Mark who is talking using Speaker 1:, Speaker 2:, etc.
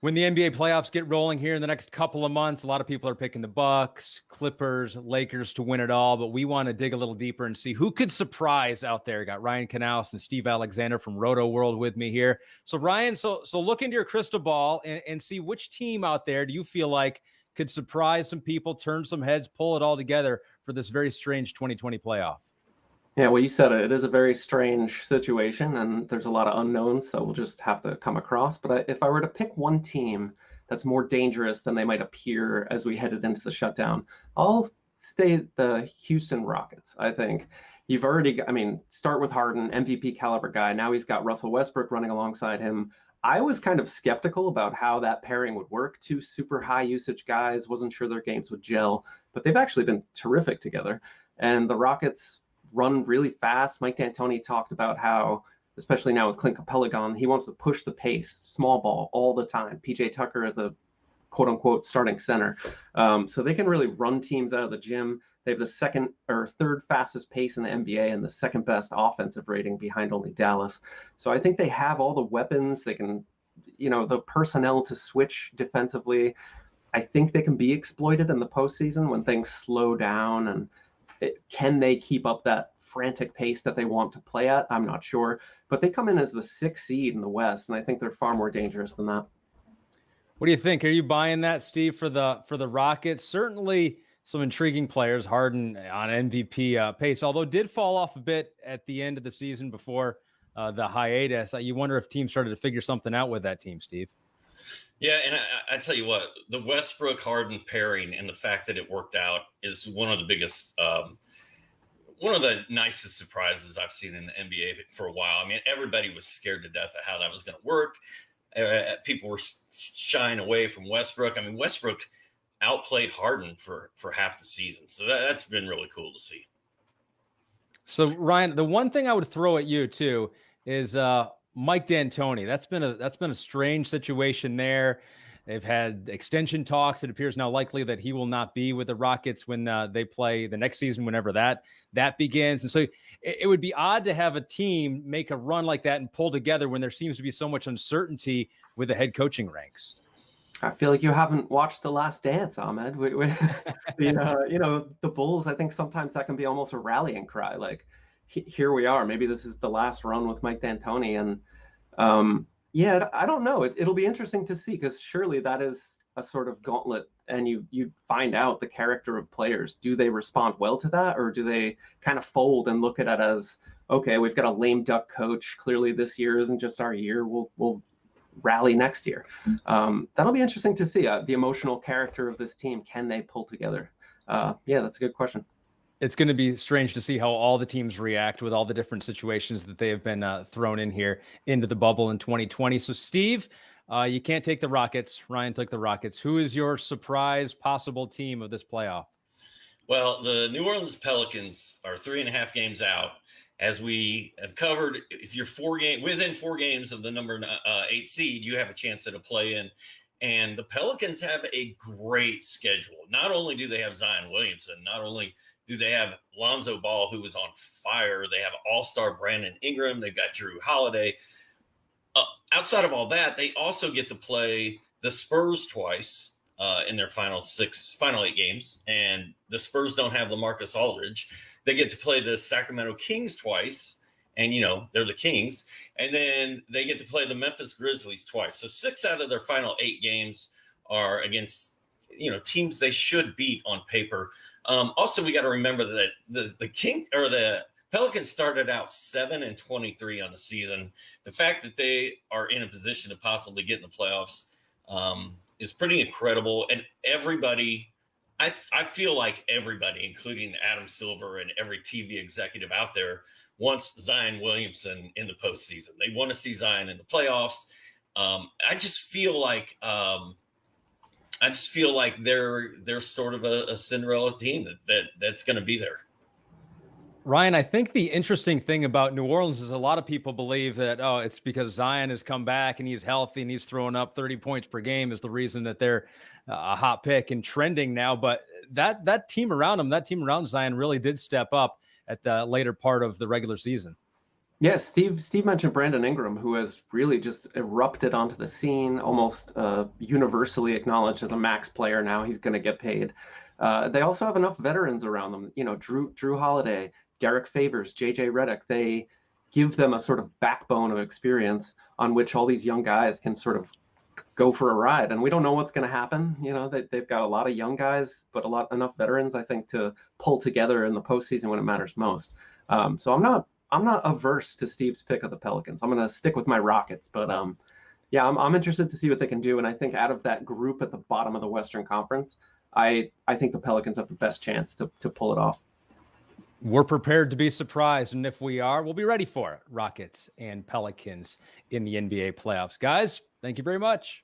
Speaker 1: When the NBA playoffs get rolling here in the next couple of months, a lot of people are picking the Bucks, Clippers, Lakers to win it all, but we want to dig a little deeper and see who could surprise out there. Got Ryan Knaus and Steve Alexander from Rotoworld with me here. So Ryan, so look into your crystal ball and see which team out there do you feel like could surprise some people, turn some heads, pull it all together for this very strange 2020 playoff.
Speaker 2: Yeah, well, you said it. It is a very strange situation, and there's a lot of unknowns that we'll just have to come across. But if I were to pick one team that's more dangerous than they might appear as we headed into the shutdown, I'll stay the Houston Rockets. I think you've already, start with Harden, MVP caliber guy. Now he's got Russell Westbrook running alongside him. I was kind of skeptical about how that pairing would work. Two super high usage guys, wasn't sure their games would gel, but they've actually been terrific together. And the Rockets run really fast. Mike D'Antoni talked about how, especially now with Clint Capella gone, he wants to push the pace, small ball all the time. PJ Tucker as a quote unquote starting center. So they can really run teams out of the gym. They have the second or third fastest pace in the NBA and the second best offensive rating behind only Dallas. So I think they have all the weapons. They can, the personnel to switch defensively. I think they can be exploited in the postseason when things slow down. And can they keep up that frantic pace that they want to play at? I'm not sure. But they come in as the 6th seed in the West, and I think they're far more dangerous than that.
Speaker 1: What do you think? Are you buying that, Steve, for the Rockets? Certainly some intriguing players. Harden on MVP pace, although did fall off a bit at the end of the season before the hiatus. You wonder if teams started to figure something out with that team, Steve.
Speaker 3: Yeah, and I tell you what, the Westbrook-Harden pairing and the fact that it worked out is one of the biggest, one of the nicest surprises I've seen in the NBA for a while. I mean, everybody was scared to death of how that was going to work. People were shying away from Westbrook. I mean, Westbrook outplayed Harden for half the season. So that's been really cool to see.
Speaker 1: So, Ryan, the one thing I would throw at you, too, is Mike D'Antoni. That's been a strange situation there. They've had extension talks. It appears now likely that he will not be with the Rockets when they play the next season, whenever that begins. And so it would be odd to have a team make a run like that and pull together when there seems to be so much uncertainty with the head coaching ranks.
Speaker 2: I feel like you haven't watched The Last Dance, Ahmed. The Bulls, I think sometimes that can be almost a rallying cry. Like, here we are. Maybe this is the last run with Mike D'Antoni. And I don't know. It'll be interesting to see, because surely that is a sort of gauntlet, and you find out the character of players. Do they respond well to that, or do they kind of fold and look at it as, okay, we've got a lame duck coach. Clearly this year isn't just our year. We'll rally next year. That'll be interesting to see. The emotional character of this team. Can they pull together? That's a good question.
Speaker 1: It's going to be strange to see how all the teams react with all the different situations that they have been thrown in here into the bubble in 2020. So, Steve, you can't take the Rockets. Ryan took the Rockets. Who is your surprise possible team of this playoff?
Speaker 3: Well, the New Orleans Pelicans are 3.5 games out. As we have covered, if you're within 4 games of the number 8 seed, you have a chance at a play-in. And the Pelicans have a great schedule. Not only do they have Zion Williamson, not only do they have Lonzo Ball, who was on fire, they have all-star Brandon Ingram, they've got Drew Holiday. Outside of all that, they also get to play the Spurs twice in their final 8 games. And the Spurs don't have LaMarcus Aldridge. They get to play the Sacramento Kings twice, and, they're the Kings. And then they get to play the Memphis Grizzlies twice. So 6 out of their final 8 games are against, teams they should beat on paper. Also, we got to remember that the Pelicans started out 7-23 on the season. The fact that they are in a position to possibly get in the playoffs is pretty incredible. And everybody, I feel like everybody, including Adam Silver and every TV executive out there, wants Zion Williamson in the postseason. They want to see Zion in the playoffs. I just feel like they're sort of a Cinderella team that's going to be there.
Speaker 1: Ryan, I think the interesting thing about New Orleans is a lot of people believe that, it's because Zion has come back and he's healthy and he's throwing up 30 points per game is the reason that they're a hot pick and trending now. But that team around him, that team around Zion really did step up at the later part of the regular season.
Speaker 2: Yes, Steve mentioned Brandon Ingram, who has really just erupted onto the scene, almost universally acknowledged as a max player now. He's going to get paid. They also have enough veterans around them. You know, Drew Holiday, Derek Favors, JJ Redick. They give them a sort of backbone of experience on which all these young guys can sort of go for a ride. And we don't know what's going to happen. You know, they've got a lot of young guys, but enough veterans, I think, to pull together in the postseason when it matters most. So I'm not averse to Steve's pick of the Pelicans. I'm going to stick with my Rockets, but yeah, I'm interested to see what they can do. And I think out of that group at the bottom of the Western Conference, I think the Pelicans have the best chance to pull it off.
Speaker 1: We're prepared to be surprised, and if we are, we'll be ready for it. Rockets and Pelicans in the NBA playoffs. Guys, thank you very much.